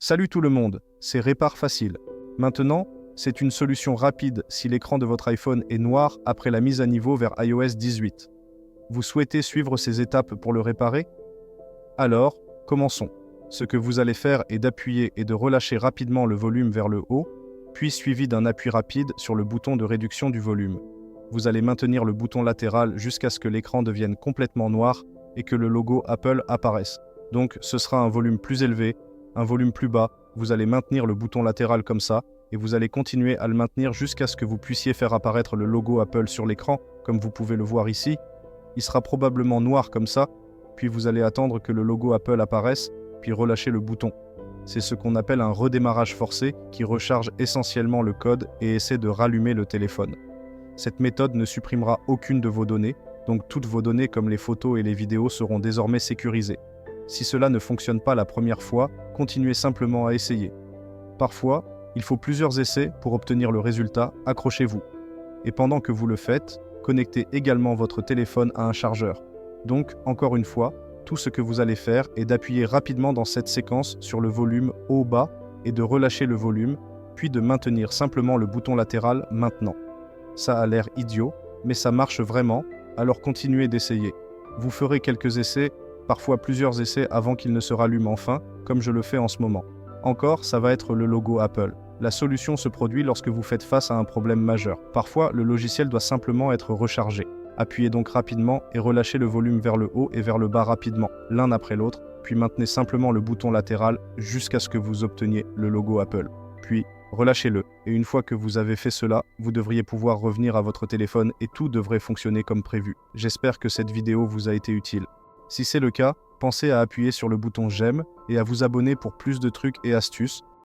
Salut tout le monde, c'est Répare Facile. Maintenant, c'est une solution rapide si l'écran de votre iPhone est noir après la mise à niveau vers iOS 18. Vous souhaitez suivre ces étapes pour le réparer? Alors, commençons. Ce que vous allez faire est d'appuyer et de relâcher rapidement le volume vers le haut, puis suivi d'un appui rapide sur le bouton de réduction du volume. Vous allez maintenir le bouton latéral jusqu'à ce que l'écran devienne complètement noir et que le logo Apple apparaisse. Donc, ce sera un volume plus élevé, un volume plus bas, vous allez maintenir le bouton latéral comme ça, et vous allez continuer à le maintenir jusqu'à ce que vous puissiez faire apparaître le logo Apple sur l'écran, comme vous pouvez le voir ici. Il sera probablement noir comme ça, puis vous allez attendre que le logo Apple apparaisse, puis relâcher le bouton. C'est ce qu'on appelle un redémarrage forcé qui recharge essentiellement le code et essaie de rallumer le téléphone. Cette méthode ne supprimera aucune de vos données, donc toutes vos données comme les photos et les vidéos seront désormais sécurisées. Si cela ne fonctionne pas la première fois, continuez simplement à essayer. Parfois, il faut plusieurs essais pour obtenir le résultat, accrochez-vous. Et pendant que vous le faites, connectez également votre téléphone à un chargeur. Donc, encore une fois, tout ce que vous allez faire est d'appuyer rapidement dans cette séquence sur le volume haut-bas et de relâcher le volume, puis de maintenir simplement le bouton latéral maintenant. Ça a l'air idiot, mais ça marche vraiment, alors continuez d'essayer. Vous ferez quelques essais, parfois plusieurs essais avant qu'il ne se rallume enfin, comme je le fais en ce moment. Encore, ça va être le logo Apple. La solution se produit lorsque vous faites face à un problème majeur. Parfois, le logiciel doit simplement être rechargé. Appuyez donc rapidement et relâchez le volume vers le haut et vers le bas rapidement, l'un après l'autre, puis maintenez simplement le bouton latéral jusqu'à ce que vous obteniez le logo Apple. Puis, relâchez-le, et une fois que vous avez fait cela, vous devriez pouvoir revenir à votre téléphone et tout devrait fonctionner comme prévu. J'espère que cette vidéo vous a été utile. Si c'est le cas, pensez à appuyer sur le bouton j'aime et à vous abonner pour plus de trucs et astuces.